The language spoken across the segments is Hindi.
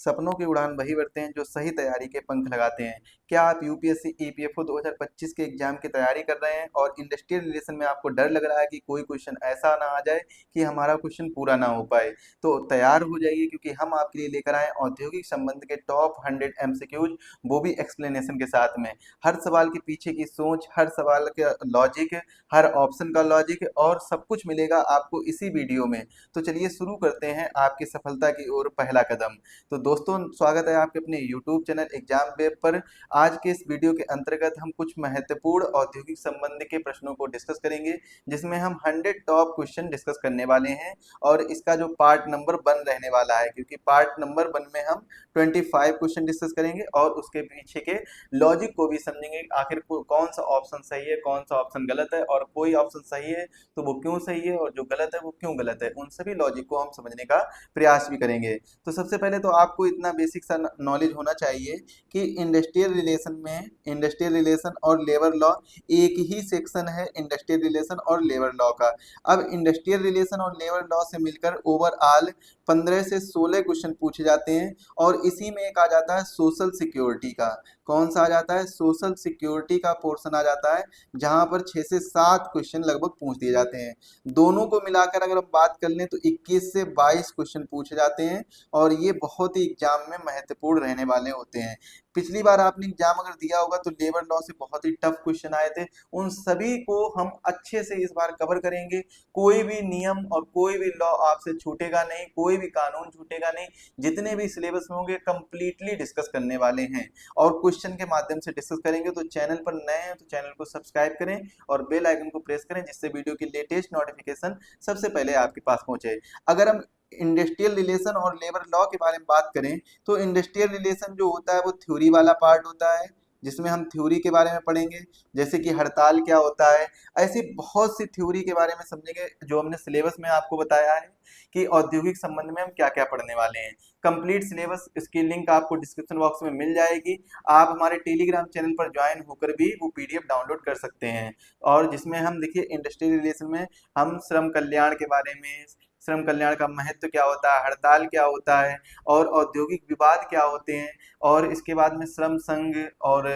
सपनों की उड़ान वही भरते हैं जो सही तैयारी के पंख लगाते हैं। क्या आप यूपीएससी ईपीएफओ 2025 के एग्जाम की तैयारी कर रहे हैं और इंडस्ट्रियल रिलेशन में आपको डर लग रहा है कि कोई क्वेश्चन ऐसा ना आ जाए कि हमारा क्वेश्चन पूरा ना हो पाए? तो तैयार हो जाइए, क्योंकि हम आपके लिए लेकर आए औद्योगिक संबंध के टॉप 100 एमसीक्यूज, वो भी एक्सप्लेनेशन के साथ में। हर सवाल के पीछे की सोच, हर सवाल का लॉजिक, हर ऑप्शन का लॉजिक और सब कुछ मिलेगा आपको इसी वीडियो में। तो चलिए शुरू करते हैं आपकी सफलता की ओर पहला कदम। तो दोस्तों, स्वागत है आपके अपने यूट्यूब चैनल एग्जाम वेब पर। आज के इस वीडियो के अंतर्गत हम कुछ महत्वपूर्ण औद्योगिक संबंध के प्रश्नों को डिस्कस करेंगे, जिसमें हम 100 टॉप क्वेश्चन डिस्कस करने वाले हैं। और इसका जो पार्ट नंबर 1 रहने वाला है, क्योंकि पार्ट नंबर 1 में हम 25 क्वेश्चन डिस्कस करेंगे और उसके पीछे के लॉजिक को भी समझेंगे। आखिर कौन सा ऑप्शन सही है, कौन सा ऑप्शन गलत है, और कोई ऑप्शन सही है तो वो क्यों सही है, और जो गलत है वो क्यों गलत है, उन सभी लॉजिक को हम समझने का प्रयास भी करेंगे। तो सबसे पहले तो आपको इतना बेसिक सा नॉलेज होना चाहिए कि इंडस्ट्रियल रिलेशन और लेबर लॉ एक ही सेक्शन है, इंडस्ट्रियल रिलेशन और लेबर लॉ का। अब इंडस्ट्रियल रिलेशन और लेबर लॉ से मिलकर ओवरऑल 15 से 16 क्वेश्चन पूछे जाते हैं, और इसी में एक आ जाता है सोशल सिक्योरिटी का। कौन सा आ जाता है? सोशल सिक्योरिटी का पोर्शन आ जाता है, जहां पर 6 से 7 क्वेश्चन लगभग पूछ दिए जाते हैं। दोनों को मिलाकर अगर हम बात कर लें तो 21 से 22 क्वेश्चन पूछे जाते हैं, और ये बहुत ही एग्जाम में महत्वपूर्ण रहने वाले होते हैं। पिछली बार आपने एग्जाम अगर दिया होगा तो लेबर लॉ से बहुत ही टफ क्वेश्चन आए थे, उन सभी को हम अच्छे से इस बार कवर करेंगे। कोई भी नियम और कोई भी लॉ आपसे छूटेगा नहीं, कोई भी कानून छूटेगा नहीं। जितने भी सिलेबस में होंगे कंप्लीटली डिस्कस करने वाले हैं, और क्वेश्चन के माध्यम से डिस्कस करेंगे। तो चैनल पर नए हैं तो चैनल को सब्सक्राइब करें और बेल आइकन को प्रेस करें, जिससे वीडियो की लेटेस्ट नोटिफिकेशन सबसे पहले आपके पास पहुंचे। अगर हम इंडस्ट्रियल रिलेशन और लेबर लॉ के बारे में बात करें तो इंडस्ट्रियल रिलेशन जो होता है वो थ्योरी वाला पार्ट होता है, जिसमें हम थ्योरी के बारे में पढ़ेंगे, जैसे कि हड़ताल क्या होता है। ऐसी बहुत सी थ्योरी के बारे में समझेंगे जो हमने सिलेबस में आपको बताया है कि औद्योगिक संबंध में हम क्या क्या पढ़ने वाले हैं। कंप्लीट सिलेबस, इसकी लिंक आपको डिस्क्रिप्शन बॉक्स में मिल जाएगी। आप हमारे टेलीग्राम चैनल पर ज्वाइन होकर भी वो पीडीएफ डाउनलोड कर सकते हैं। और जिसमें हम देखिए इंडस्ट्रियल रिलेशन में हम श्रम कल्याण के बारे में, श्रम कल्याण का महत्व क्या होता है, हड़ताल क्या होता है, और औद्योगिक विवाद क्या होते हैं, और इसके बाद में श्रम संघ, और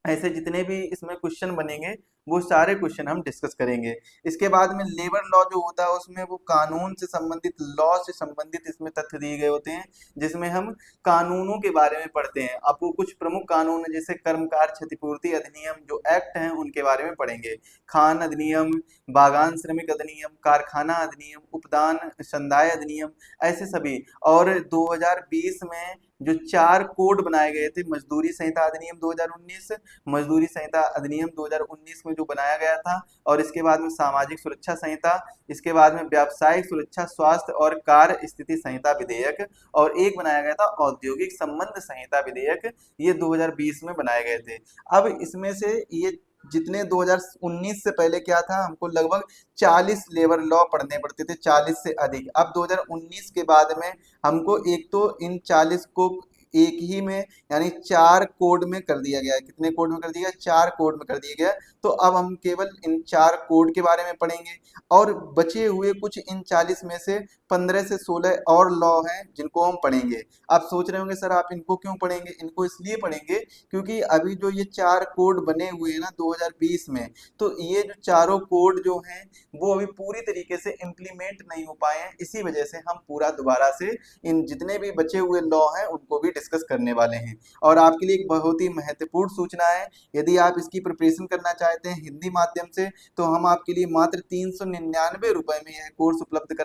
ऐसे जितने भी इसमें क्वेश्चन बनेंगे वो सारे क्वेश्चन हम डिस्कस करेंगे। इसके बाद में लेबर लॉ जो होता है उसमें वो कानून से संबंधित, लॉ से संबंधित इसमें तथ्य दिए गए होते हैं, जिसमें हम कानूनों के बारे में पढ़ते हैं। आपको कुछ प्रमुख कानून है, जैसे कर्मकार क्षतिपूर्ति अधिनियम जो एक्ट हैं उनके बारे में पढ़ेंगे। खान अधिनियम, बागान श्रमिक अधिनियम, कारखाना अधिनियम, उपदान संदाय अधिनियम, ऐसे सभी। और 2020 में जो 4 कोड बनाए गए थे, मजदूरी संहिता अधिनियम 2019, मजदूरी संहिता अधिनियम 2019 में जो बनाया गया था, और इसके बाद में सामाजिक सुरक्षा संहिता, इसके बाद में व्यावसायिक सुरक्षा स्वास्थ्य और कार्य स्थिति संहिता विधेयक, और एक बनाया गया था औद्योगिक संबंध संहिता विधेयक। ये 2020 में बनाए गए थे। अब इसमें से ये जितने 2019 से पहले क्या था, हमको लगभग 40 लेबर लॉ पढ़ने पड़ते थे, 40 से अधिक। अब 2019 के बाद में हमको एक तो इन 40 को एक ही में, यानी 4 कोड में कर दिया गया है। कितने कोड में कर दिया गया? 4 कोड में कर दिया गया। तो अब हम केवल इन 4 कोड के बारे में पढ़ेंगे, और बचे हुए कुछ इन 40 में से 15 से 16 और लॉ हैं जिनको हम पढ़ेंगे। आप सोच रहे होंगे सर आप इनको क्यों पढ़ेंगे? इनको इसलिए पढ़ेंगे क्योंकि अभी जो ये 4 कोड बने हुए हैं ना 2020 में, तो ये जो चारों कोड जो हैं वो अभी पूरी तरीके से इम्प्लीमेंट नहीं हो पाए हैं। इसी वजह से हम पूरा दोबारा से इन जितने भी बचे हुए लॉ हैं उनको भी डिस्कस करने वाले हैं। और आपके लिए एक बहुत ही महत्वपूर्ण सूचना है, यदि आप इसकी प्रिपरेशन करना चाहते हैं हिंदी माध्यम से, तो हम आपके लिए मात्र 399 रुपए में यह कोर्स उपलब्ध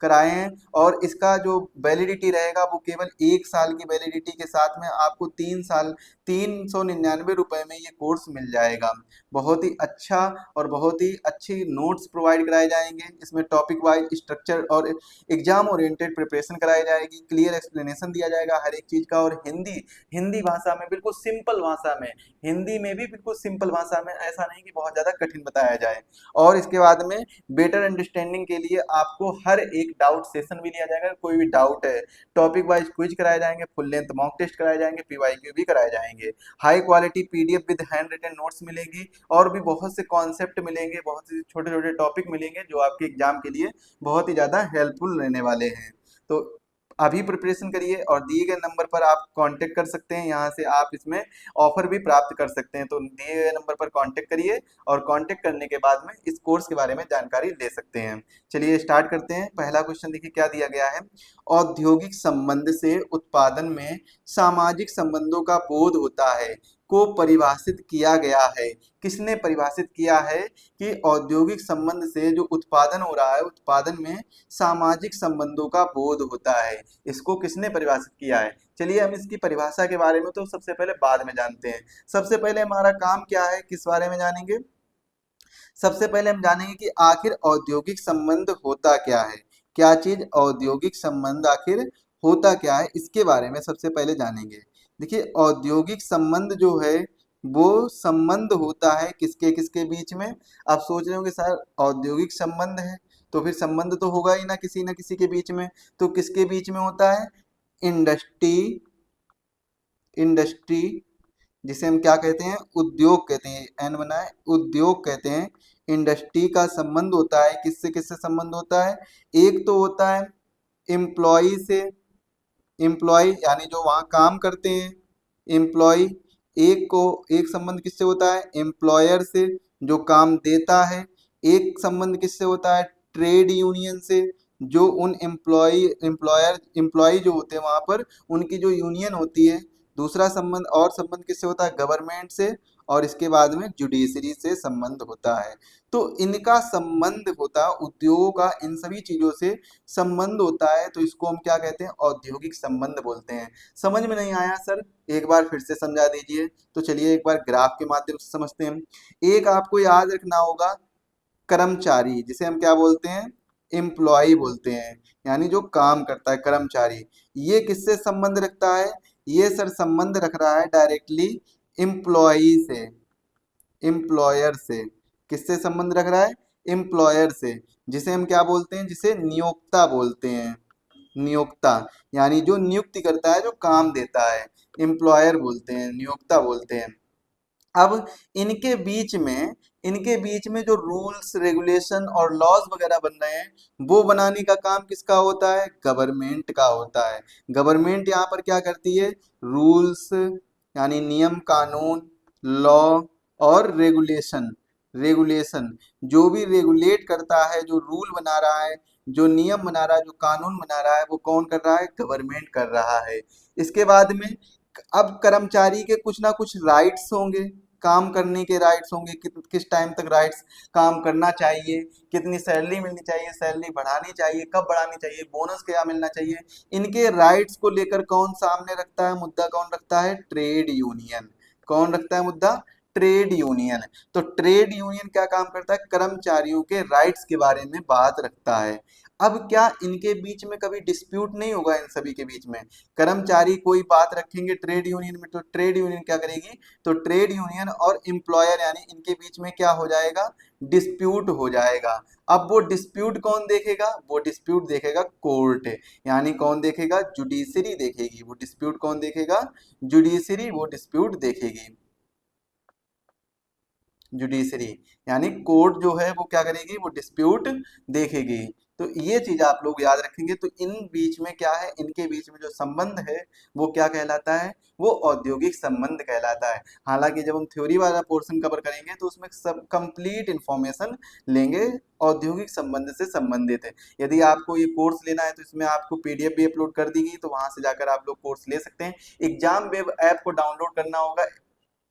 कराए हैं। और इसका जो वैलिडिटी रहेगा वो केवल 1 साल की वैलिडिटी के साथ में आपको 399 रुपए में ये कोर्स मिल जाएगा। बहुत ही अच्छा और बहुत ही अच्छी नोट्स प्रोवाइड कराए जाएंगे। इसमें टॉपिक वाइज स्ट्रक्चर और एग्जाम ओरिएंटेड प्रिपरेशन कराई जाएगी, क्लियर एक्सप्लेनेशन दिया जाएगा हर एक चीज का। और हिंदी हिंदी भाषा में, बिल्कुल सिंपल भाषा में, हिंदी में भी बिल्कुल सिंपल भाषा में, ऐसा नहीं कि बहुत ज्यादा कठिन बताया जाए। और इसके बाद में बेटर अंडरस्टैंडिंग के लिए आपको हर एक डाउट सेशन भी लिया जाएगा। कोई भी डाउट है, टॉपिक वाइज क्विज कराए जाएंगे, फुल लेंथ मॉक टेस्ट कराए जाएंगे, पीवाईक्यू भी कराए जाएंगे। High quality PDF with hand written notes मिलेगी, और भी बहुत से कॉन्सेप्ट मिलेंगे, बहुत से छोटे छोटे टॉपिक मिलेंगे जो आपके एग्जाम के लिए बहुत ही ज्यादा हेल्पफुल रहने वाले हैं। तो अभी प्रिपरेशन करिए और दिए गए नंबर पर आप कांटेक्ट कर सकते हैं, यहाँ से आप इसमें ऑफर भी प्राप्त कर सकते हैं। तो दिए गए नंबर पर कांटेक्ट करिए और कांटेक्ट करने के बाद में इस कोर्स के बारे में जानकारी ले सकते हैं। चलिए स्टार्ट करते हैं। पहला क्वेश्चन देखिए क्या दिया गया है। औद्योगिक संबंध से उत्पादन में सामाजिक संबंधों का बोध होता है को परिभाषित किया गया है। किसने परिभाषित किया है कि औद्योगिक संबंध से जो उत्पादन हो रहा है, उत्पादन में सामाजिक संबंधों का बोध होता है, इसको किसने परिभाषित किया है। चलिए हम इसकी परिभाषा के बारे में तो सबसे पहले बाद में जानते हैं। सबसे पहले हमारा काम क्या है, किस बारे में जानेंगे। सबसे पहले हम जानेंगे कि आखिर औद्योगिक संबंध होता क्या है। क्या चीज औद्योगिक संबंध आखिर होता क्या है, इसके बारे में सबसे पहले जानेंगे। देखिए औद्योगिक संबंध जो है वो संबंध होता है किसके किसके बीच में। आप सोच रहे होंगे सर औद्योगिक संबंध है तो फिर संबंध तो होगा ही ना किसी के बीच में। तो किसके बीच में होता है, इंडस्ट्री, इंडस्ट्री जिसे हम क्या कहते हैं, उद्योग कहते हैं, एन बनाए उद्योग कहते हैं। इंडस्ट्री का संबंध होता है किससे किससे संबंध होता है। एक तो होता है एम्प्लॉय से, एम्प्लॉय यानी जो वहाँ काम करते हैं एम्प्लॉय। एक को एक संबंध किससे होता है, एम्प्लॉयर से जो काम देता है। एक संबंध किससे होता है, ट्रेड यूनियन से, जो उन एम्प्लॉय जो होते हैं वहां पर उनकी जो यूनियन होती है। दूसरा संबंध और संबंध किससे होता है, गवर्नमेंट से। और इसके बाद में जुडिशरी से संबंध होता है। तो इनका संबंध होता है, उद्योगों का इन सभी चीजों से संबंध होता है, तो इसको हम क्या कहते हैं, औद्योगिक संबंध बोलते हैं। समझ में नहीं आया सर, एक बार फिर से समझा दीजिए। तो चलिए एक बार ग्राफ के माध्यम से समझते हैं। एक आपको याद रखना होगा, कर्मचारी जिसे हम क्या बोलते हैं, एम्प्लॉय बोलते हैं, यानी जो काम करता है कर्मचारी। ये किससे संबंध रखता है, ये सर संबंध रख रहा है डायरेक्टली एम्प्लॉय से, एम्प्लॉयर से। किससे संबंध रख रहा है, एम्प्लॉयर से, जिसे हम क्या बोलते हैं, जिसे नियोक्ता बोलते हैं। नियोक्ता यानी जो नियुक्ति करता है, जो काम देता है, एम्प्लॉयर बोलते हैं, नियोक्ता बोलते हैं। अब इनके बीच में जो रूल्स रेगुलेशन और लॉज वगैरह बन रहे हैं वो बनाने का काम किसका होता है, गवर्नमेंट का होता है। गवर्नमेंट यहाँ पर क्या करती है, रूल्स यानी नियम कानून, लॉ और रेगुलेशन, रेगुलेशन जो भी रेगुलेट करता है, जो रूल बना रहा है, जो नियम बना रहा है, जो कानून बना रहा है, वो कौन कर रहा है, गवर्नमेंट कर रहा है। इसके बाद में अब कर्मचारी के कुछ ना कुछ राइट्स होंगे, काम करने के राइट्स होंगे, किस टाइम तक राइट्स काम करना चाहिए, कितनी सैलरी मिलनी चाहिए, सैलरी बढ़ानी चाहिए, कब बढ़ानी चाहिए, बोनस क्या मिलना चाहिए। इनके राइट्स को लेकर कौन सामने रखता है मुद्दा, कौन रखता है, ट्रेड यूनियन। कौन रखता है मुद्दा, ट्रेड यूनियन। तो ट्रेड यूनियन क्या काम करता है, कर्मचारियों के राइट्स के बारे में बात रखता है। अब क्या इनके बीच में कभी डिस्प्यूट नहीं होगा, इन सभी के बीच में कर्मचारी कोई बात रखेंगे ट्रेड यूनियन में, तो ट्रेड यूनियन क्या करेगी, तो ट्रेड यूनियन और एम्प्लॉयर यानी इनके बीच में क्या हो जाएगा, डिस्प्यूट हो जाएगा। अब वो डिस्प्यूट कौन देखेगा, वो डिस्प्यूट देखेगा कोर्ट, यानी कौन देखेगा, जुडिशरी देखेगी। वो डिस्प्यूट कौन देखेगा, जुडिशरी वो डिस्प्यूट देखेगी। जुडिशरी यानी कोर्ट जो है वो क्या करेगी, वो डिस्प्यूट देखेगी। तो ये चीज आप लोग याद रखेंगे। तो इन बीच में क्या है, इनके बीच में जो संबंध है वो क्या कहलाता है, वो औद्योगिक संबंध कहलाता है। हालांकि जब हम थ्योरी वाला पोर्शन कवर करेंगे तो उसमें सब कंप्लीट इंफॉर्मेशन लेंगे औद्योगिक संबंध से संबंधित है। यदि आपको ये कोर्स लेना है तो इसमें आपको पीडीएफ भी अपलोड कर दी गई, तो वहां से जाकर आप लोग कोर्स ले सकते हैं। एग्जाम वेब ऐप को डाउनलोड करना होगा,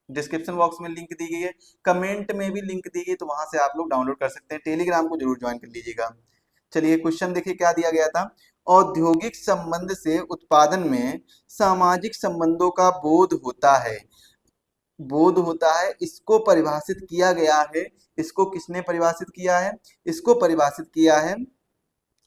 डिस्क्रिप्शन बॉक्स में लिंक दी गई है, कमेंट में भी लिंक दी गई, तो वहां से आप लोग डाउनलोड कर सकते हैं। टेलीग्राम को जरूर ज्वाइन कर लीजिएगा। चलिए क्वेश्चन देखिए क्या दिया गया था। औद्योगिक संबंध से उत्पादन में सामाजिक संबंधों का बोध होता है, बोध होता है, इसको परिभाषित किया गया है। इसको किसने परिभाषित किया है, इसको परिभाषित किया है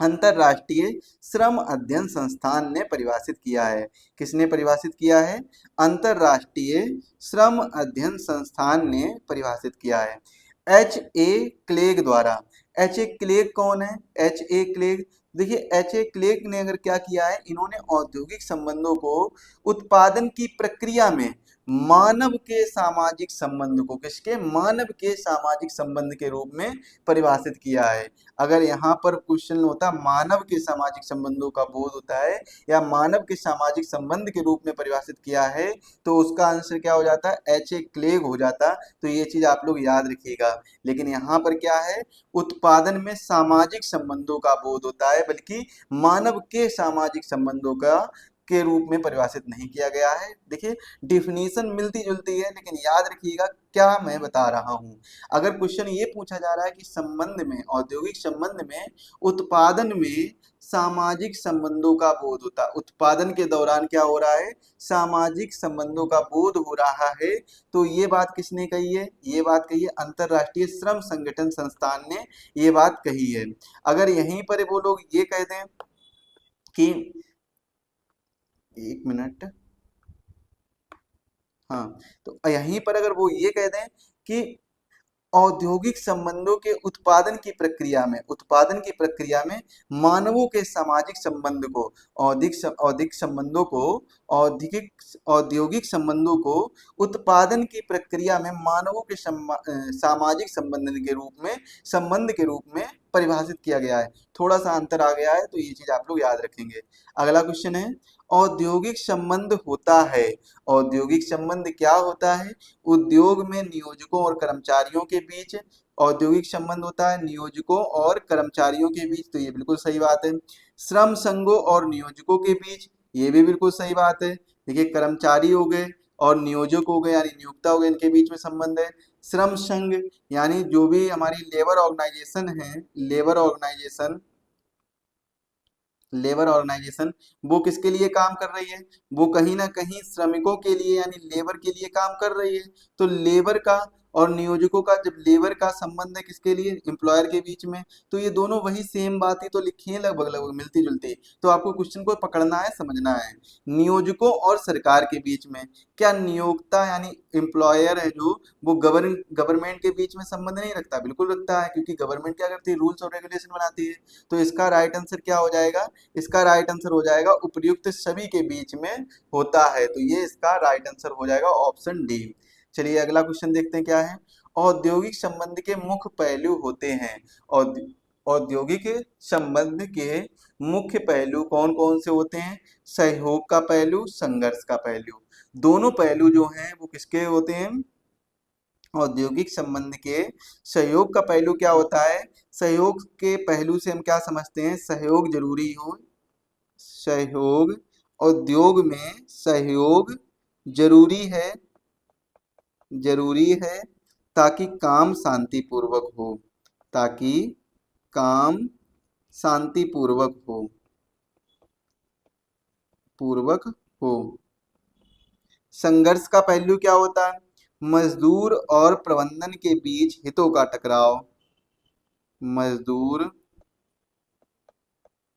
अंतरराष्ट्रीय श्रम अध्ययन संस्थान ने परिभाषित किया है। किसने परिभाषित किया है, अंतरराष्ट्रीय श्रम अध्ययन संस्थान ने परिभाषित किया है, एच ए क्लेग द्वारा। एच ए क्लेग कौन है, एच ए क्लेग देखिए एच ए क्लेग ने अगर क्या किया है, इन्होंने औद्योगिक संबंधों को उत्पादन की प्रक्रिया में मानव के सामाजिक संबंध को, किसके, मानव के सामाजिक संबंध के रूप में परिभाषित किया है। अगर यहाँ पर क्वेश्चन होता मानव के सामाजिक संबंधों का बोध होता है या मानव के सामाजिक संबंध के रूप में परिभाषित किया है, तो उसका आंसर क्या हो जाता है, एच ए क्लेग हो जाता। तो ये चीज आप लोग याद रखिएगा। लेकिन यहाँ पर क्या है, उत्पादन में सामाजिक संबंधों का बोध होता है, बल्कि मानव के सामाजिक संबंधों का के रूप में परिभाषित नहीं किया गया है। देखिए डिफिनीशन मिलती जुलती है, लेकिन याद रखिएगा क्या मैं बता रहा हूं। अगर क्वेश्चन ये पूछा जा रहा है कि संबंध में, औद्योगिक संबंध में, उत्पादन में सामाजिक संबंधों का बोध होता, उत्पादन के दौरान क्या हो रहा है, सामाजिक संबंधों का बोध हो रहा है, तो ये बात किसने कही है, ये बात कही है अंतरराष्ट्रीय श्रम संगठन संस्थान ने ये बात कही है। अगर यहीं पर वो लोग ये कह दें कि, एक मिनट, हाँ, तो यहीं पर अगर वो ये कह दें कि औद्योगिक संबंधों के उत्पादन की प्रक्रिया में, उत्पादन की प्रक्रिया में मानवों के सामाजिक संबंध को, औद्योगिक संबंधों को, औद्योगिक औद्योगिक संबंधों को उत्पादन की प्रक्रिया में मानवों के सामाजिक संबंध के रूप में परिभाषित किया गया है। थोड़ा सा अंतर आ गया है, तो ये चीज आप लोग याद रखेंगे। अगला क्वेश्चन है, औद्योगिक संबंध होता है, औद्योगिक संबंध क्या होता है, उद्योग में नियोजकों और कर्मचारियों के बीच औद्योगिक संबंध होता है, नियोजकों और कर्मचारियों के बीच, तो ये बिल्कुल सही बात है। श्रम संघों और नियोजकों के बीच, ये भी बिल्कुल सही बात है। देखिए कर्मचारी हो गए और नियोजक हो गए यानी नियोक्ता हो गए, इनके बीच में संबंध है। श्रम संघ यानी जो भी हमारी लेबर ऑर्गेनाइजेशन है, लेबर ऑर्गेनाइजेशन, वो किसके लिए काम कर रही है, वो कहीं ना कहीं श्रमिकों के लिए यानी लेबर के लिए काम कर रही है। तो लेबर का और नियोजकों का जब लेबर का संबंध है किसके लिए, एम्प्लॉयर के बीच में, तो ये दोनों वही सेम बात ही तो लिखी है, लगभग लगभग मिलती जुलती। तो आपको क्वेश्चन को पकड़ना है, समझना है। नियोजकों और सरकार के बीच में, क्या नियोक्ता यानी एम्प्लॉयर है जो, वो गवर्नमेंट के बीच में संबंध नहीं रखता, बिल्कुल रखता है, क्योंकि गवर्नमेंट क्या करती है, रूल्स और रेगुलेशन बनाती है। तो इसका राइट आंसर क्या हो जाएगा, इसका राइट आंसर हो जाएगा उपर्युक्त सभी के बीच में होता है। तो ये इसका राइट आंसर हो जाएगा ऑप्शन डी। चलिए अगला क्वेश्चन देखते हैं क्या है। औद्योगिक संबंध के मुख्य पहलू होते हैं, औद्योगिक संबंध के मुख्य पहलू कौन कौन से होते हैं, सहयोग का पहलू, संघर्ष का पहलू। दोनों पहलू जो हैं वो किसके होते हैं, औद्योगिक संबंध के। सहयोग का पहलू क्या होता है, सहयोग के पहलू से हम क्या समझते हैं, सहयोग जरूरी हो, सहयोग, उद्योग में सहयोग जरूरी है ताकि काम शांतिपूर्वक हो, ताकि काम शांतिपूर्वक हो। संघर्ष का पहलू क्या होता है, मजदूर और प्रबंधन के बीच हितों का टकराव, मजदूर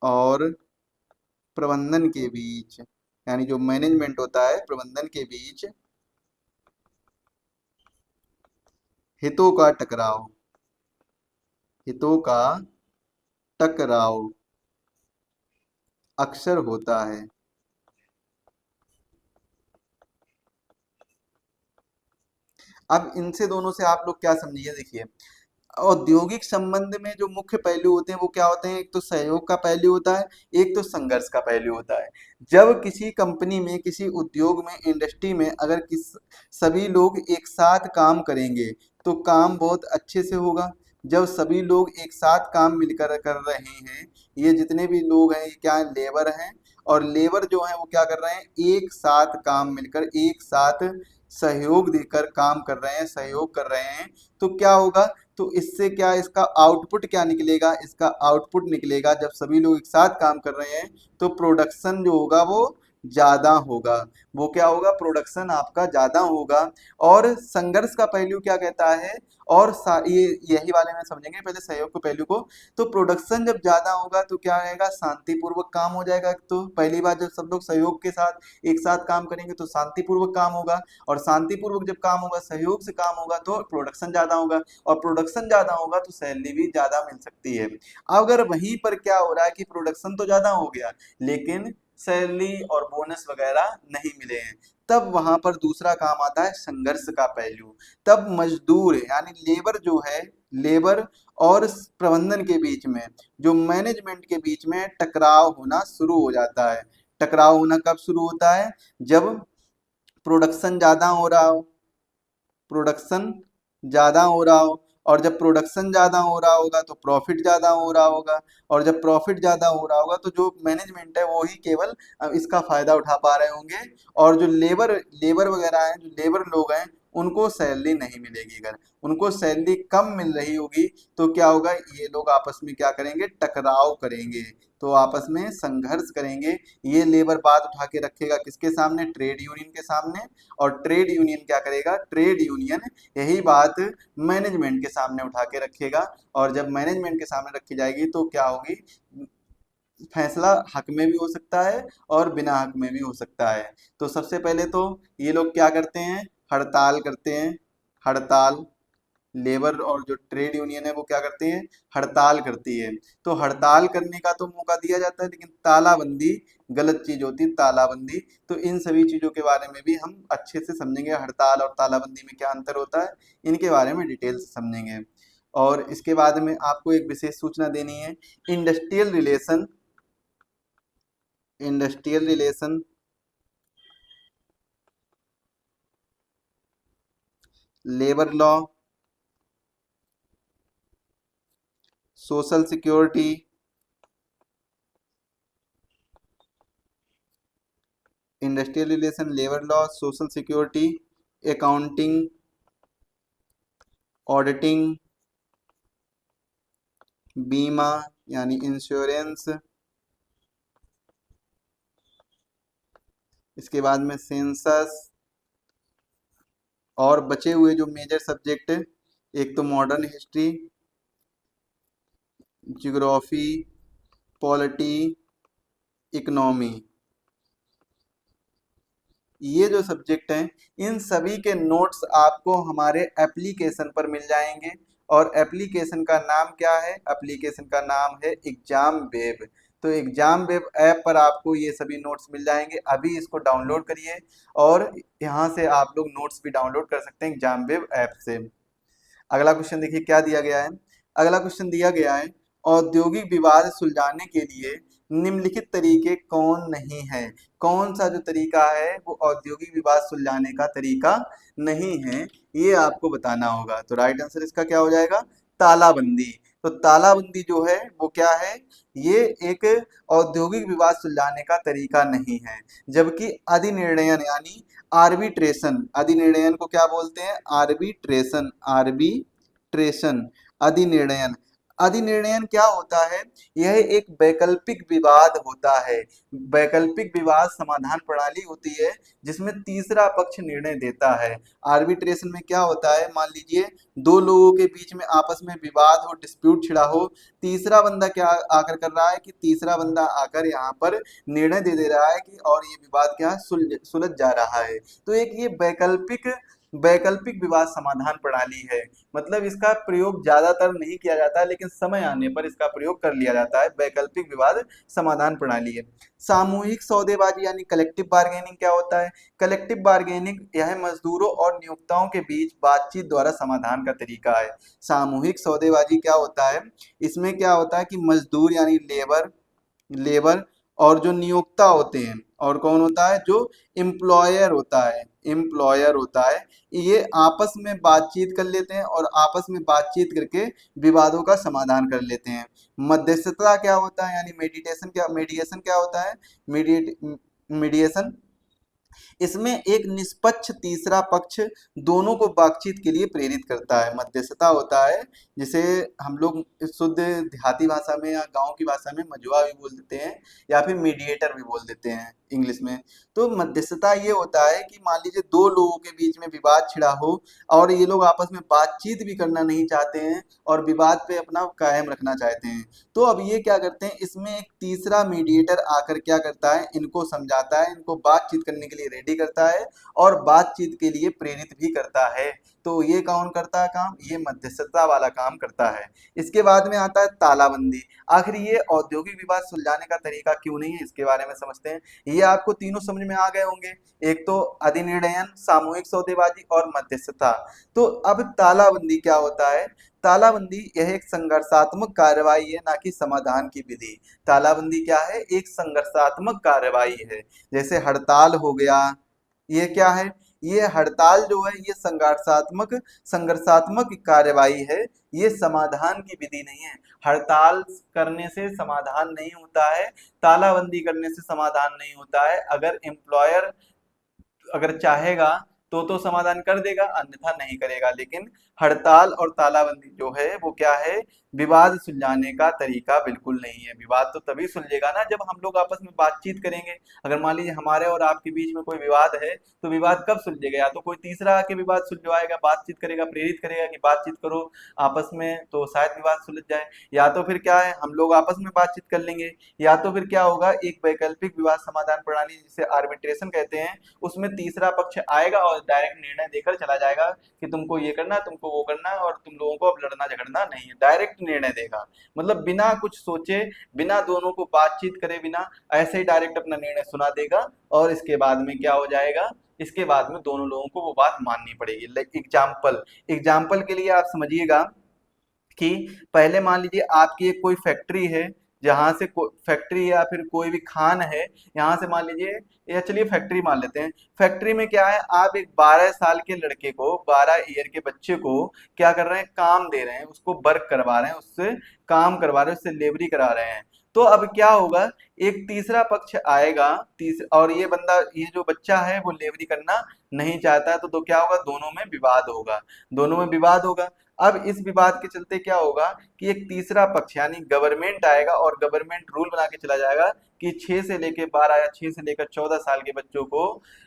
और प्रबंधन के बीच यानी जो मैनेजमेंट होता है, प्रबंधन के बीच हितों का टकराव, हितों का टकराव अक्सर होता है। अब इनसे दोनों से आप लोग क्या समझिए, देखिए औद्योगिक संबंध में जो मुख्य पहलू होते हैं वो क्या होते हैं, एक तो सहयोग का पहलू होता है, एक तो संघर्ष का पहलू होता है। जब किसी कंपनी में, किसी उद्योग में, इंडस्ट्री में अगर सभी लोग एक साथ काम करेंगे तो काम बहुत अच्छे से होगा। जब सभी लोग एक साथ काम मिलकर कर रहे हैं, ये जितने भी लोग हैं ये क्या है, लेबर हैं, और लेबर जो है वो क्या कर रहे हैं, एक साथ काम मिलकर, एक साथ सहयोग देकर काम कर रहे हैं, सहयोग कर रहे हैं, तो क्या होगा, तो इससे क्या, इसका आउटपुट क्या निकलेगा, इसका आउटपुट निकलेगा जब सभी लोग एक साथ काम कर रहे हैं तो प्रोडक्शन जो होगा वो ज्यादा होगा। वो क्या होगा, प्रोडक्शन आपका ज्यादा होगा। और संघर्ष का पहलू क्या कहता है, और ये यही वाले में समझेंगे पहले सहयोग के पहलू को। तो प्रोडक्शन जब ज्यादा होगा तो क्या रहेगा, शांतिपूर्वक काम हो जाएगा। तो पहली बात, जब सब लोग सहयोग के साथ एक साथ काम करेंगे तो शांतिपूर्वक काम होगा, और शांतिपूर्वक जब काम होगा, सहयोग से काम होगा, तो प्रोडक्शन ज्यादा होगा, और प्रोडक्शन ज्यादा होगा तो सैलरी भी ज्यादा मिल सकती है। अगर वहीं पर क्या हो रहा है कि प्रोडक्शन तो ज्यादा हो गया लेकिन सैलरी और बोनस वगैरह नहीं मिले हैं, तब वहां पर दूसरा काम आता है संघर्ष का पहलू। तब मजदूर यानी लेबर जो है, लेबर और प्रबंधन के बीच में, जो मैनेजमेंट के बीच में टकराव होना शुरू हो जाता है। टकराव होना कब शुरू होता है, जब प्रोडक्शन ज्यादा हो रहा हो, प्रोडक्शन ज्यादा हो रहा हो, और जब प्रोडक्शन ज्यादा हो रहा होगा तो प्रॉफिट ज्यादा हो रहा होगा, और जब प्रॉफिट ज्यादा हो रहा होगा तो जो मैनेजमेंट है वो ही केवल इसका फायदा उठा पा रहे होंगे, और जो लेबर लेबर वगैरह हैं, जो लेबर लोग हैं, उनको सैलरी नहीं मिलेगी। अगर उनको सैलरी कम मिल रही होगी तो क्या होगा, ये लोग आपस में क्या करेंगे, टकराव करेंगे, तो आपस में संघर्ष करेंगे। ये लेबर बात उठा के रखेगा किसके सामने, ट्रेड यूनियन के सामने, और ट्रेड यूनियन क्या करेगा, ट्रेड यूनियन यही बात मैनेजमेंट के सामने उठा के रखेगा, और जब मैनेजमेंट के सामने रखी जाएगी तो क्या होगी, फैसला हक में भी हो सकता है और बिना हक में भी हो सकता है। तो सबसे पहले तो ये लोग क्या करते हैं, हड़ताल करते हैं। हड़ताल, लेबर और जो ट्रेड यूनियन है वो क्या करते हैं, हड़ताल करती है। तो हड़ताल करने का तो मौका दिया जाता है, लेकिन तालाबंदी गलत चीज होती है, तालाबंदी। तो इन सभी चीजों के बारे में भी हम अच्छे से समझेंगे, हड़ताल और तालाबंदी में क्या अंतर होता है, इनके बारे में डिटेल से समझेंगे। और इसके बाद में आपको एक विशेष सूचना देनी है, industrial relation, industrial relation, labour law, social security, industrial relation, labour law, social security, accounting, auditing, बीमा यानी इंश्योरेंस, इसके बाद में सेंसस, और बचे हुए जो मेजर सब्जेक्ट, एक तो modern history, geography, polity, economy, ये जो सब्जेक्ट हैं, इन सभी के नोट्स आपको हमारे एप्लीकेशन पर मिल जाएंगे। और एप्लीकेशन का नाम क्या है, एप्लीकेशन का नाम है एग्जाम वेब। तो एग्जाम वेब ऐप पर आपको ये सभी नोट्स मिल जाएंगे, अभी इसको डाउनलोड करिए, और यहाँ से आप लोग नोट्स भी डाउनलोड कर सकते हैं एग्जाम वेब ऐप से। अगला क्वेश्चन देखिए क्या दिया गया है। अगला क्वेश्चन दिया गया है, औद्योगिक विवाद सुलझाने के लिए निम्नलिखित तरीके कौन नहीं है। कौन सा जो तरीका है वो औद्योगिक विवाद सुलझाने का तरीका नहीं है, ये आपको बताना होगा। तो राइट आंसर इसका क्या हो जाएगा, तालाबंदी। तो तालाबंदी जो है वो क्या है, ये एक औद्योगिक विवाद सुलझाने का तरीका नहीं है। जबकि अधिनिर्णयन यानी आर्बिट्रेशन, अधिनिर्णयन को क्या बोलते हैं, आर्बिट्रेशन, आर्बिट्रेशन, अधिनिर्णयन। अधिनिर्णयन क्या होता है, यह एक वैकल्पिक विवाद होता है। वैकल्पिक विवाद समाधान प्रणाली होती है जिसमें तीसरा पक्ष निर्णय देता है। आर्बिट्रेशन में क्या होता है, मान लीजिए दो लोगों के बीच में आपस में विवाद हो, डिस्प्यूट छिड़ा हो, तीसरा बंदा क्या आकर कर रहा है कि तीसरा बंदा आकर यहाँ पर निर्णय दे दे रहा है कि, और ये विवाद क्या सुलझ जा रहा है। तो एक ये वैकल्पिक वैकल्पिक विवाद समाधान प्रणाली है। मतलब इसका प्रयोग ज्यादातर नहीं किया जाता, लेकिन समय आने पर इसका प्रयोग कर लिया जाता है। वैकल्पिक विवाद समाधान प्रणाली है। सामूहिक सौदेबाजी यानी कलेक्टिव बार्गेनिंग क्या होता है, कलेक्टिव बार्गेनिंग यह मजदूरों और नियोक्ताओं के बीच बातचीत द्वारा समाधान का तरीका है। सामूहिक सौदेबाजी क्या होता है, इसमें क्या होता है कि मजदूर यानी लेबर, लेबर और जो नियोक्ता होते हैं, और कौन होता है, जो एम्प्लॉयर होता है, एम्प्लॉयर होता है, ये आपस में बातचीत कर लेते हैं, और आपस में बातचीत करके विवादों का समाधान कर लेते हैं। मध्यस्थता क्या होता है यानी मेडिटेशन क्या, मीडिएशन क्या होता है, मीडिएशन, इसमें एक निष्पक्ष तीसरा पक्ष दोनों को बातचीत के लिए प्रेरित करता है। मध्यस्थता होता है जिसे हम लोग शुद्ध देहाती भाषा में या गांव की भाषा में मजुआ भी बोल देते हैं, या फिर मीडिएटर भी बोल देते हैं। इंग्लिश में। तो मध्यस्थता ये होता है कि मान लीजिए दो लोगों के बीच में विवाद छिड़ा हो और ये लोग आपस में बातचीत भी करना नहीं चाहते हैं और विवाद पे अपना कायम रखना चाहते हैं। तो अब ये क्या करते हैं, इसमें एक तीसरा मीडिएटर आकर क्या करता है, इनको समझाता है, इनको बातचीत करने के लिए रेडी करता है और बातचीत के लिए प्रेरित भी करता है। तो ये कौन करता है काम, ये मध्यस्थता वाला काम करता है। इसके बाद में आता है तालाबंदी। आखिर ये औद्योगिक विवाद सुलझाने का तरीका क्यों नहीं है, इसके बारे में समझते हैं। ये आपको तीनों समझ में आ गए होंगे, एक तो अधिनिर्णयन, सामूहिक सौदेबाजी और मध्यस्थता। तो अब तालाबंदी क्या होता है, तालाबंदी यह एक संघर्षात्मक कार्रवाई है, ना कि समाधान की विधि। तालाबंदी क्या है, एक संघर्षात्मक कार्रवाई है। जैसे हड़ताल हो गया, ये क्या है, ये हड़ताल जो है ये संघर्षात्मक संघर्षात्मक कार्यवाही है, ये समाधान की विधि नहीं है। हड़ताल करने से समाधान नहीं होता है, तालाबंदी करने से समाधान नहीं होता है। अगर एम्प्लॉयर अगर चाहेगा तो समाधान कर देगा, अन्यथा नहीं करेगा। लेकिन हड़ताल और तालाबंदी जो है वो क्या है, विवाद सुलझाने का तरीका बिल्कुल नहीं है। विवाद तो तभी सुलझेगा ना जब हम लोग आपस में बातचीत करेंगे। अगर मान लीजिए हमारे और आपके बीच में कोई विवाद है तो विवाद कब सुलझेगा, या तो कोई तीसरा आके विवाद सुलझवाएगा, बातचीत करेगा, प्रेरित करेगा कि बातचीत करो आपस में, तो शायद विवाद सुलझ जाए। या तो फिर क्या है, हम लोग आपस में बातचीत कर लेंगे, या तो फिर क्या होगा, एक वैकल्पिक विवाद समाधान प्रणाली जिसे आर्बिट्रेशन कहते हैं, उसमें तीसरा पक्ष आएगा और डायरेक्ट निर्णय देकर चला जाएगा कि तुमको ये करना, तुमको वो करना, और तुम लोगों को अब लड़ना झगड़ना नहीं है। डायरेक्ट निर्णय देगा, मतलब बिना कुछ सोचे, बिना दोनों को बातचीत करे, बिना ऐसे ही डायरेक्ट अपना निर्णय सुना देगा। और इसके बाद में क्या हो जाएगा, इसके बाद में दोनों लोगों को वो बात माननी पड़ेगी। लाइक एग्जाम्पल के लिए आप समझिएगा कि पहले मान लीजिए आपकी एक कोई फैक्ट्री है, जहां से फैक्ट्री या फिर कोई भी खान है, यहाँ से मान लीजिए, या चलिए फैक्ट्री मान लेते हैं। फैक्ट्री में क्या है, आप एक 12 साल के लड़के को, 12 ईयर के बच्चे को क्या कर रहे हैं, काम दे रहे हैं, उसको वर्क करवा रहे हैं, उससे काम करवा रहे हैं, उससे लेबरी करा रहे हैं। तो अब क्या होगा, एक तीसरा पक्ष आएगा, और ये बंदा, ये जो बच्चा है वो लेबरी करना नहीं चाहता है, तो क्या होगा, दोनों में विवाद होगा, दोनों में विवाद होगा। अब इस विवाद के चलते क्या होगा कि एक तीसरा पक्ष यानी गवर्नमेंट आएगा और गवर्नमेंट रूल बना के चला जाएगा कि 6 से लेकर 12 या 6 से लेकर 14 साल के बच्चों को,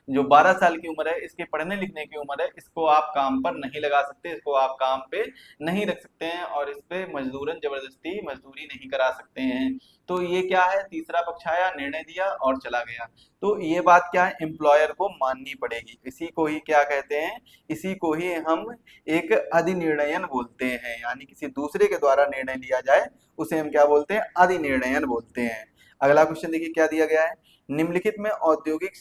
जो 12 साल की उम्र है, इसके पढ़ने लिखने की उम्र है, इसको आप काम पर नहीं लगा सकते, इसको आप काम पे नहीं रख सकते हैं, और इस पे मजदूरन जबरदस्ती मजदूरी नहीं करा सकते हैं। तो ये क्या है, तीसरा पक्ष आया, निर्णय दिया और चला गया। तो ये बात क्या है, एम्प्लॉयर को माननी पड़ेगी। इसी को ही क्या कहते हैं, इसी को ही हम एक अधिनिर्णयन बोलते हैं, यानी किसी दूसरे के द्वारा निर्णय लिया जाए उसे हम क्या बोलते हैं, अधिनिर्णयन बोलते हैं। अगला क्वेश्चन देखिए क्या दिया गया है, निम्नलिखित में औद्योगिक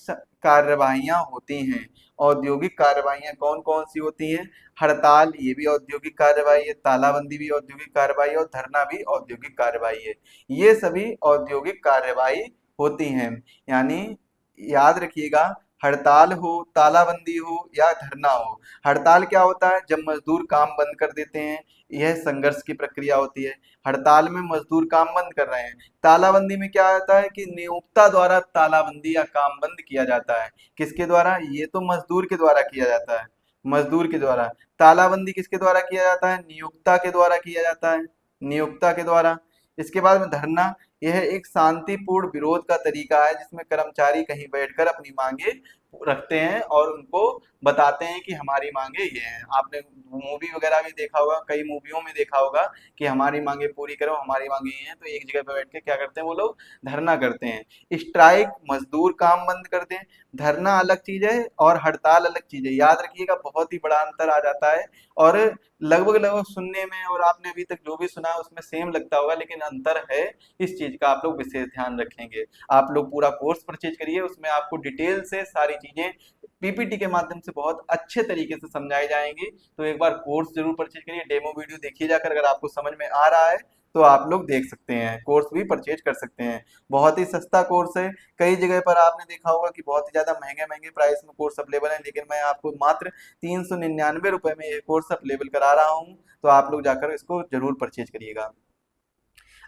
कार्यवाहियां होती हैं। औद्योगिक कार्यवाहियां कौन कौन सी होती हैं, हड़ताल ये भी औद्योगिक कार्यवाही है, तालाबंदी भी औद्योगिक कार्यवाही है, और धरना भी औद्योगिक कार्यवाही है। ये सभी औद्योगिक कार्यवाही होती हैं। यानी याद रखिएगा, हड़ताल हो, तालाबंदी हो या धरना हो। हड़ताल क्या होता है, जब मजदूर काम बंद कर देते हैं, यह संघर्ष की प्रक्रिया होती है। हड़ताल में मजदूर काम बंद कर रहे हैं। तालाबंदी में क्या होता है कि नियोक्ता द्वारा तालाबंदी या काम बंद किया जाता है। किसके द्वारा, ये तो मजदूर के द्वारा किया जाता है, मजदूर के द्वारा। तालाबंदी किसके द्वारा किया जाता है, नियोक्ता के द्वारा किया जाता है, नियोक्ता के द्वारा। इसके बाद में धरना, यह एक शांतिपूर्ण विरोध का तरीका है जिसमें कर्मचारी कहीं बैठकर अपनी मांगे रखते हैं और उनको बताते हैं कि हमारी मांगे ये हैं। आपने मूवी वगैरह भी देखा होगा, कई मूवियों में देखा होगा कि हमारी मांगे पूरी करो, हमारी मांगे ये हैं, तो एक जगह पे बैठ के क्या करते हैं वो लोग, धरना करते हैं। स्ट्राइक, मजदूर काम बंद कर दें। धरना अलग चीज है और हड़ताल अलग चीज है, याद रखिएगा, बहुत ही बड़ा अंतर आ जाता है। और लगभग लगभग सुनने में और आपने अभी तक जो भी सुना है उसमें सेम लगता होगा, लेकिन अंतर है, इस चीज का आप लोग विशेष ध्यान रखेंगे। आप लोग पूरा कोर्स परचेज करिए, उसमें आपको डिटेल से सारी चीजें पीपीटी के माध्यम से बहुत अच्छे तरीके से समझाई जाएंगी। तो एक बार कोर्स जरूर परचेज करिए, डेमो वीडियो देखिए जाकर, अगर आपको समझ में आ रहा है तो आप लोग देख सकते हैं, कोर्स भी परचेज कर सकते हैं। बहुत ही सस्ता कोर्स है, कई जगह पर आपने देखा होगा कि बहुत ही ज्यादा महंगे महंगे प्राइस में कोर्स अवेलेबल है, लेकिन मैं आपको मात्र 399 रुपए में ये कोर्स अवेलेबल करा रहा हूँ। तो आप लोग जाकर इसको जरूर परचेज करिएगा।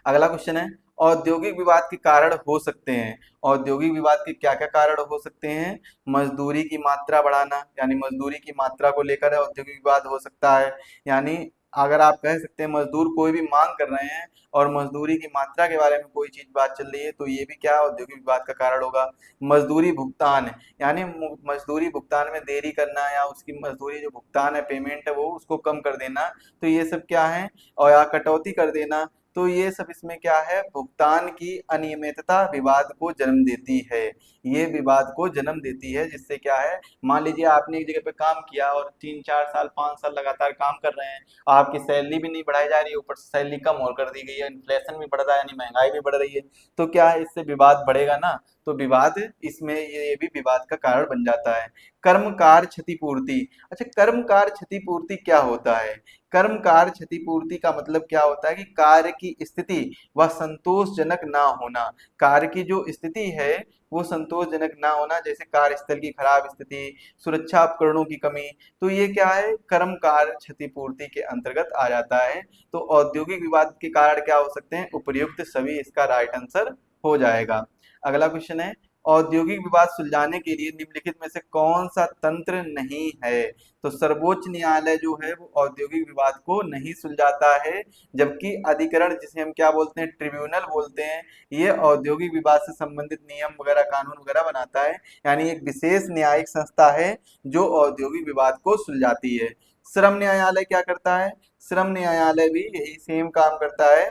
अगला क्वेश्चन है, औद्योगिक विवाद के कारण हो सकते हैं। औद्योगिक विवाद के क्या क्या कारण हो सकते हैं, मजदूरी की मात्रा बढ़ाना, यानी मजदूरी की मात्रा को लेकर औद्योगिक विवाद हो सकता है। यानी अगर आप कह सकते हैं मजदूर कोई भी मांग कर रहे हैं और मजदूरी की मात्रा के बारे में कोई चीज बात चल रही है, तो ये भी क्या औद्योगिक विवाद का कारण होगा। मजदूरी भुगतान, यानी मजदूरी भुगतान में देरी करना या उसकी मजदूरी जो भुगतान है, पेमेंट है, वो उसको कम कर देना, तो ये सब क्या है, और या कटौती कर देना, तो ये सब इसमें क्या है, भुगतान की अनियमितता विवाद को जन्म देती है। ये विवाद को जन्म देती है, जिससे क्या है, मान लीजिए आपने एक जगह पे काम किया और 3 4 साल 5 साल लगातार काम कर रहे हैं, आपकी सैलरी भी नहीं बढ़ाई जा रही है, ऊपर से सैलरी कम और कर दी गई है, इन्फ्लेशन भी बढ़ रहा है, यानी महंगाई भी बढ़ रही है, तो क्या है, इससे विवाद बढ़ेगा ना। तो विवाद इसमें ये भी विवाद का कारण बन जाता है। कर्मकार क्षतिपूर्ति। अच्छा, कर्मकार क्षतिपूर्ति क्या होता है? कर्मकार क्षतिपूर्ति का मतलब क्या होता है कि कार्य की स्थिति व संतोषजनक ना होना। कार्य की जो स्थिति है वो संतोषजनक ना होना, जैसे कार्यस्थल की खराब स्थिति, सुरक्षा उपकरणों की कमी, तो ये क्या है, कर्मकार क्षतिपूर्ति के अंतर्गत आ जाता है। तो औद्योगिक विवाद के कारण क्या हो सकते हैं, उपर्युक्त सभी, इसका राइट आंसर हो जाएगा। अगला क्वेश्चन है, औद्योगिक विवाद सुलझाने के लिए निम्नलिखित में से कौन सा तंत्र नहीं है? तो सर्वोच्च न्यायालय जो है वो औद्योगिक विवाद को नहीं सुलझाता है, जबकि अधिकरण, जिसे हम क्या बोलते हैं, ट्रिब्यूनल बोलते हैं, ये औद्योगिक विवाद से संबंधित नियम वगैरह, कानून वगैरह बनाता है, यानी एक विशेष न्यायिक संस्था है जो औद्योगिक विवाद को सुलझाती है। श्रम न्यायालय क्या करता है? श्रम न्यायालय भी यही सेम काम करता है।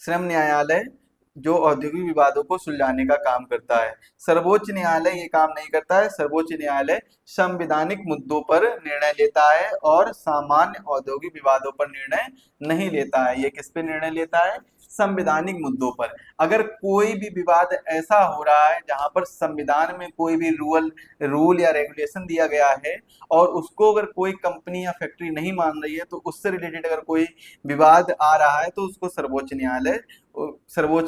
श्रम न्यायालय जो औद्योगिक विवादों को सुलझाने का काम करता है। सर्वोच्च न्यायालय ये काम नहीं करता है। सर्वोच्च न्यायालय संवैधानिक मुद्दों पर निर्णय लेता है और सामान्य औद्योगिक विवादों पर निर्णय नहीं लेता है। ये किस पे निर्णय लेता है? संवैधानिक मुद्दों पर। अगर कोई भी विवाद ऐसा हो रहा है जहां पर संविधान में कोई भी रूल या रेगुलेशन दिया गया है और उसको अगर कोई कंपनी या फैक्ट्री नहीं मान रही है, तो उससे रिलेटेड अगर कोई विवाद आ रहा है, तो उसको सर्वोच्च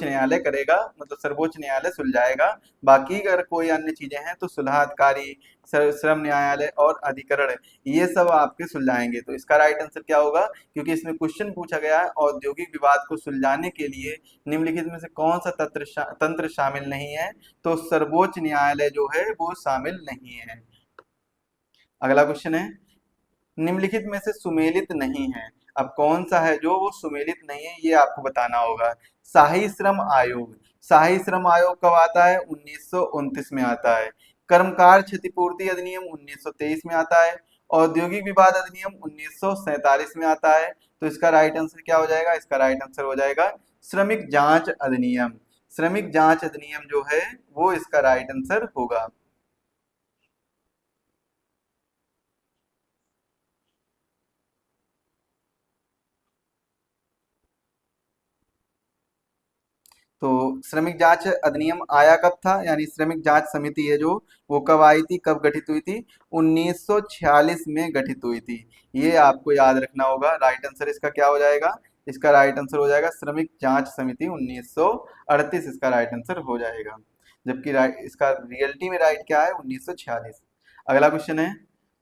न्यायालय करेगा, मतलब सर्वोच्च न्यायालय सुलझाएगा। बाकी अगर कोई अन्य चीजें हैं तो सुलहाधिकारी, श्रम न्यायालय और अधिकरण, ये सब आपके सुलझाएंगे। तो इसका राइट आंसर क्या होगा, क्योंकि इसमें क्वेश्चन पूछा गया है औद्योगिक विवाद को सुलझाने के लिए निम्नलिखित में से कौन सा तंत्र शामिल नहीं है, तो सर्वोच्च न्यायालय जो है वो शामिल नहीं है। अगला क्वेश्चन है, निम्नलिखित में से सुमेलित नहीं है। अब कौन सा है जो वो सुमेलित नहीं है, ये आपको बताना होगा। शाही श्रम आयोग, शाही श्रम आयोग कब आता है? 1929 में आता है। कर्मकार क्षतिपूर्ति अधिनियम 1923 में आता है। औद्योगिक विवाद अधिनियम 1947 में आता है। तो इसका राइट आंसर क्या हो जाएगा? इसका राइट आंसर हो जाएगा श्रमिक जांच अधिनियम। श्रमिक जांच अधिनियम जो है वो इसका राइट आंसर होगा। तो श्रमिक जांच अधिनियम आया कब था, यानी श्रमिक जांच समिति है जो, वो कब आई थी, कब गठित हुई थी? 1946 में गठित हुई थी। ये आपको याद रखना होगा। राइट आंसर इसका क्या हो जाएगा? इसका राइट आंसर हो जाएगा श्रमिक जांच समिति 1938, इसका राइट आंसर हो जाएगा। जबकि इसका रियलिटी में राइट क्या है? 1946। अगला क्वेश्चन है,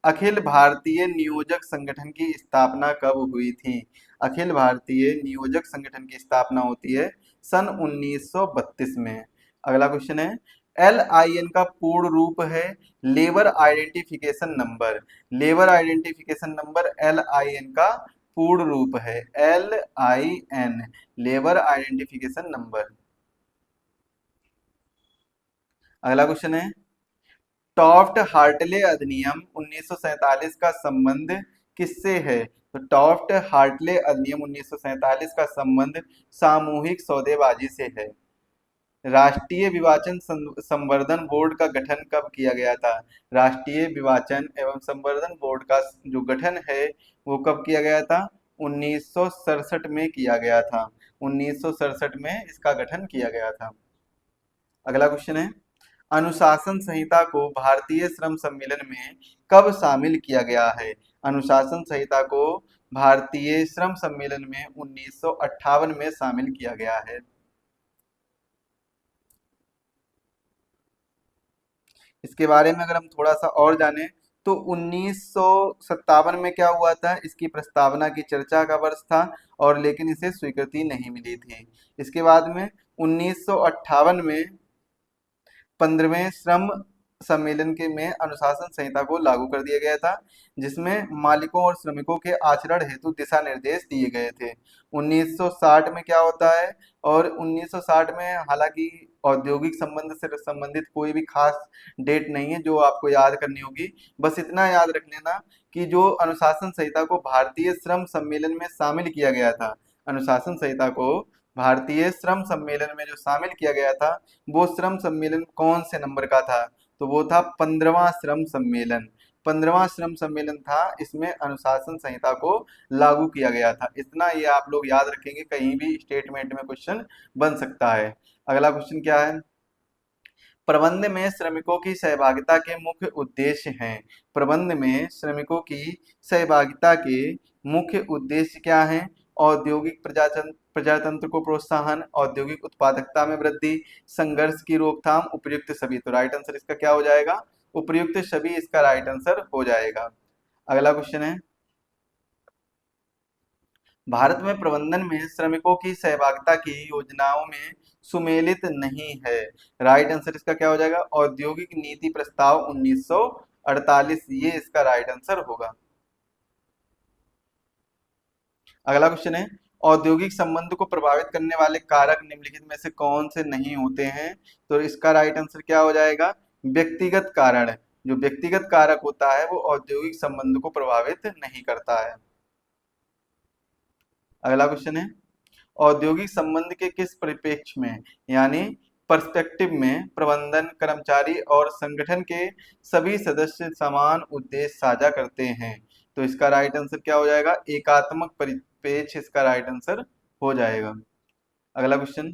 अखिल भारतीय नियोजक संगठन की स्थापना कब हुई थी? अखिल भारतीय नियोजक संगठन की स्थापना होती है सन 1932 में। अगला क्वेश्चन है, LIN का पूर्ण रूप है labour identification number. Labour identification number LIN का पूर्ण रूप है LIN, लेबर आइडेंटिफिकेशन नंबर। अगला क्वेश्चन है, टॉफ्ट हार्टले अधिनियम 1947 का संबंध किससे है? तो टॉफ्ट हार्टले अधिनियम 1947 का संबंध सामूहिक सौदेबाजी से है। राष्ट्रीय विवाचन संवर्धन बोर्ड का गठन कब किया गया था? राष्ट्रीय विवाचन एवं संवर्धन बोर्ड का जो गठन है वो कब किया गया था? 1967 में किया गया था। 1967 में इसका गठन किया गया था। अगला क्वेश्चन है, अनुशासन संहिता को भारतीय श्रम सम्मेलन में कब शामिल किया गया है? अनुशासन संहिता को भारतीय श्रम सम्मेलन में 1958 में शामिल किया गया है। इसके बारे में अगर हम थोड़ा सा और जानें, तो 1957 में क्या हुआ था, इसकी प्रस्तावना की चर्चा का वर्ष था, और लेकिन इसे स्वीकृति नहीं मिली थी। इसके बाद में 1958 में 15वें श्रम सम्मेलन के में अनुशासन संहिता को लागू कर दिया गया था, जिसमें मालिकों और श्रमिकों के आचरण हेतु दिशा निर्देश दिए गए थे। 1960 में क्या होता है, और 1960 में हालांकि औद्योगिक संबंध से संबंधित कोई भी खास डेट नहीं है जो आपको याद करनी होगी। बस इतना याद रख लेना कि जो अनुशासन संहिता को भारतीय श्रम सम्मेलन में शामिल किया गया था, अनुशासन संहिता को भारतीय श्रम सम्मेलन में जो शामिल किया गया था, वो श्रम सम्मेलन कौन से नंबर का था, तो वो था 15वां श्रम सम्मेलन। 15वां श्रम सम्मेलन था, इसमें अनुशासन संहिता को लागू किया गया था। इतना ये आप लोग याद रखेंगे, कहीं भी स्टेटमेंट में क्वेश्चन बन सकता है। अगला क्वेश्चन क्या है, प्रबंध में श्रमिकों की सहभागिता के मुख्य उद्देश्य हैं। प्रबंध में श्रमिकों की सहभागिता के मुख्य उद्देश्य क्या हैं? औद्योगिक प्रजातंत्र को प्रोत्साहन, औद्योगिक उत्पादकता में वृद्धि, संघर्ष की रोकथाम, उपयुक्त सभी। तो राइट आंसर इसका क्या हो जाएगा? उपयुक्त सभी इसका राइट आंसर हो जाएगा। अगला क्वेश्चन है, भारत में प्रबंधन में श्रमिकों की सहभागिता की योजनाओं में सुमेलित नहीं है। राइट आंसर इसका क्या हो जाएगा? औद्योगिक नीति प्रस्ताव 1948, ये इसका राइट आंसर होगा। अगला क्वेश्चन है, औद्योगिक संबंध को प्रभावित करने वाले कारक निम्नलिखित में से कौन से नहीं होते हैं? तो इसका राइट आंसर क्या हो जाएगा? व्यक्तिगत कारण। जो व्यक्तिगत कारक होता है वो औद्योगिक संबंध को प्रभावित नहीं करता है। अगला क्वेश्चन है, औद्योगिक संबंध के किस परिप्रेक्ष्य में, यानी पर्सपेक्टिव में, प्रबंधन, कर्मचारी और संगठन के सभी सदस्य समान उद्देश्य साझा करते हैं? तो इसका राइट आंसर क्या हो जाएगा? एकात्मक परिप्रेक्ष्य इसका राइट आंसर हो जाएगा। अगला क्वेश्चन,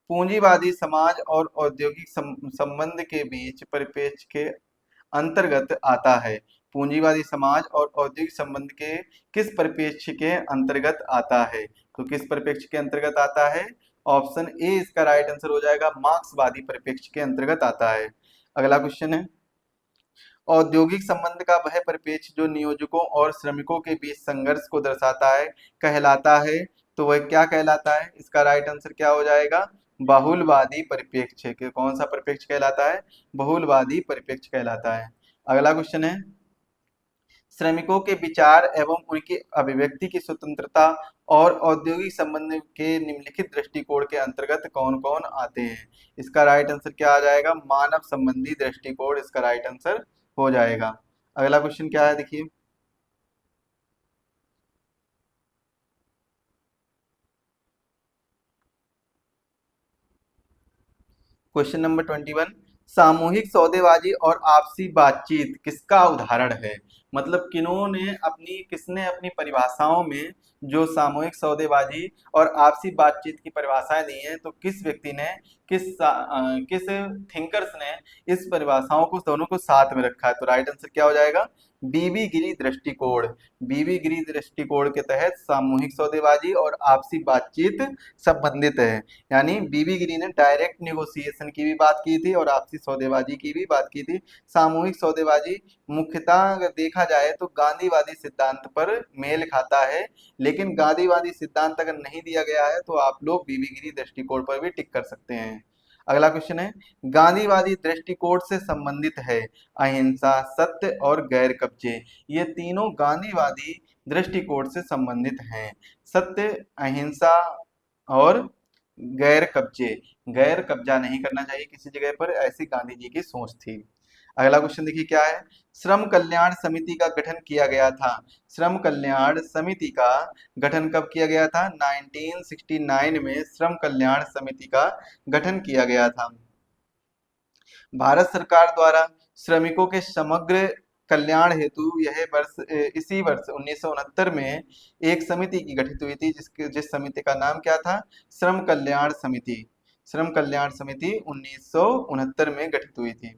पूंजीवादी समाज और औद्योगिक संबंध के बीच परिप्रेक्ष्य के अंतर्गत आता है। पूंजीवादी समाज और औद्योगिक संबंध के किस परिप्रेक्ष्य के अंतर्गत आता है? तो किस परिप्रेक्ष्य के अंतर्गत आता है? ऑप्शन ए इसका राइट आंसर हो जाएगा, मार्क्सवादी परिप्रेक्ष्य के अंतर्गत आता है। अगला क्वेश्चन है, औद्योगिक संबंध का वह परिप्रेक्ष्य जो नियोजकों और श्रमिकों के बीच संघर्ष को दर्शाता है कहलाता है। तो वह क्या कहलाता है? इसका राइट आंसर क्या हो जाएगा? बहुलवादी परिप्रेक्ष्य। कौन सा परिप्रेक्ष्य कहलाता है? बहुलवादी परिप्रेक्ष्य कहलाता है। अगला क्वेश्चन है, श्रमिकों के विचार एवं उनकी अभिव्यक्ति की स्वतंत्रता और औद्योगिक संबंध के निम्नलिखित दृष्टिकोण के अंतर्गत कौन कौन आते हैं? इसका राइट आंसर क्या आ जाएगा? मानव संबंधी दृष्टिकोण इसका राइट आंसर हो जाएगा। अगला क्वेश्चन क्या है, देखिए, क्वेश्चन नंबर 21, सामूहिक सौदेबाजी और आपसी बातचीत किसका उदाहरण है? मतलब किसने अपनी परिभाषाओं में जो सामूहिक सौदेबाजी और आपसी बातचीत की परिभाषाएं दी हैं, तो किस व्यक्ति ने, किस थिंकर्स ने इस परिभाषाओं को दोनों को साथ में रखा है? तो राइट आंसर क्या हो जाएगा? बीबी गिरी दृष्टिकोण। बीबी गिरी दृष्टिकोण के तहत सामूहिक सौदेबाजी और आपसी बातचीत संबंधित है। यानी बीबी गिरी ने डायरेक्ट निगोशिएशन की भी बात की थी और आपसी सौदेबाजी की भी बात की थी। सामूहिक सौदेबाजी मुख्यतः अगर देखा जाए तो गांधीवादी सिद्धांत पर मेल खाता है, लेकिन गांधीवादी सिद्धांत अगर नहीं दिया गया है तो आप लोग बीबी गिरी दृष्टिकोण पर भी टिक कर सकते हैं। अगला क्वेश्चन है, गांधीवादी दृष्टिकोण से संबंधित है अहिंसा, सत्य और गैर कब्जे। ये तीनों गांधीवादी दृष्टिकोण से संबंधित हैं। सत्य, अहिंसा और गैर कब्जे। गैर कब्जा नहीं करना चाहिए किसी जगह पर, ऐसी गांधी जी की सोच थी। अगला क्वेश्चन देखिए क्या है, श्रम कल्याण समिति का गठन किया गया था। श्रम कल्याण समिति का गठन कब किया गया था? 1969 में श्रम कल्याण समिति का गठन किया गया था। भारत सरकार द्वारा श्रमिकों के समग्र कल्याण हेतु इसी वर्ष 1969 में एक समिति की गठित हुई थी, जिस समिति का नाम क्या था? श्रम कल्याण समिति। श्रम कल्याण समिति 1969 में गठित हुई थी।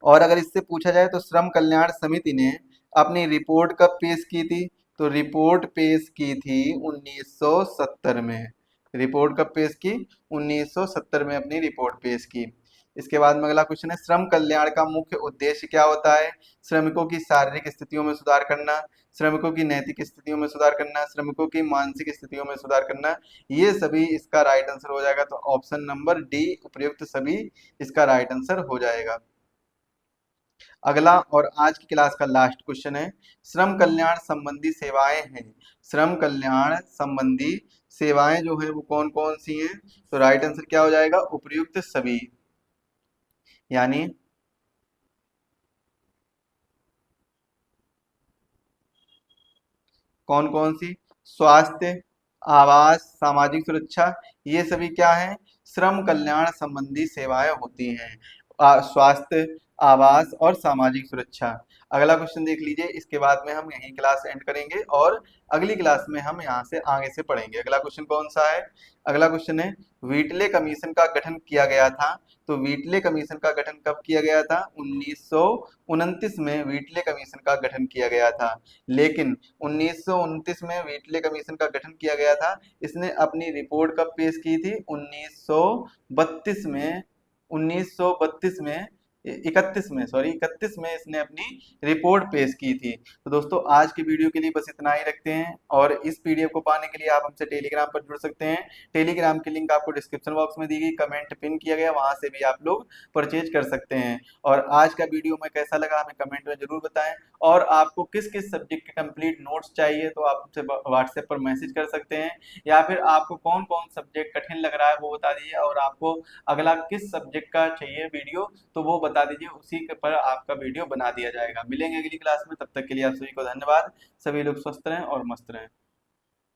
और अगर इससे पूछा जाए तो श्रम कल्याण समिति ने अपनी रिपोर्ट कब पेश की थी? तो रिपोर्ट पेश की थी 1970 में। रिपोर्ट कब पेश की? 1970 में अपनी रिपोर्ट पेश की। इसके बाद में अगला क्वेश्चन है, श्रम कल्याण का मुख्य उद्देश्य क्या होता है? श्रमिकों की शारीरिक स्थितियों में सुधार करना, श्रमिकों की नैतिक स्थितियों में सुधार करना, श्रमिकों की मानसिक स्थितियों में सुधार करना, ये सभी इसका राइट आंसर हो जाएगा। तो ऑप्शन नंबर डी उपयुक्त सभी इसका राइट आंसर हो जाएगा। अगला और आज की क्लास का लास्ट क्वेश्चन है, श्रम कल्याण संबंधी सेवाएं हैं। श्रम कल्याण संबंधी सेवाएं जो है वो कौन कौन सी हैं? तो राइट आंसर क्या हो जाएगा? उपयुक्त सभी। यानी कौन कौन सी? स्वास्थ्य, आवास, सामाजिक सुरक्षा, ये सभी क्या है? श्रम कल्याण संबंधी सेवाएं होती हैं। स्वास्थ्य, आवास और सामाजिक सुरक्षा। अगला क्वेश्चन देख लीजिए, इसके बाद में हम यही क्लास एंड करेंगे और अगली क्लास में हम यहाँ से आगे से पढ़ेंगे। अगला क्वेश्चन कौन सा है? अगला क्वेश्चन है, व्हीटले कमीशन का गठन किया गया था। तो व्हीटले कमीशन का गठन कब किया गया था? 1929 में व्हीटले कमीशन का गठन किया गया था। लेकिन 1929 में व्हीटले कमीशन का गठन किया गया था, इसने अपनी रिपोर्ट कब पेश की थी? 1932 में, 1932 में, 31 में इसने अपनी रिपोर्ट पेश की थी। तो दोस्तों आज की वीडियो के लिए बस इतना ही रखते हैं, और इस पीडीएफ को पाने के लिए आप हमसे टेलीग्राम पर जुड़ सकते हैं। टेलीग्राम की लिंक आपको डिस्क्रिप्शन बॉक्स में दी गई, कमेंट पिन किया गया, वहां से भी आप लोग परचेज कर सकते हैं। और आज का वीडियो में कैसा लगा हमें कमेंट में जरूर बताएं, और आपको किस किस सब्जेक्ट के कंप्लीट नोट्स चाहिए तो आप हमसे व्हाट्सएप पर मैसेज कर सकते हैं, या फिर आपको कौन कौन सब्जेक्ट कठिन लग रहा है वो बता दीजिए, और आपको अगला किस सब्जेक्ट का चाहिए वीडियो तो वो बता दीजिए, उसी के पर आपका वीडियो बना दिया जाएगा। मिलेंगे अगली क्लास में, तब तक के लिए आप सभी को धन्यवाद। सभी लोग स्वस्थ रहें और मस्त रहें।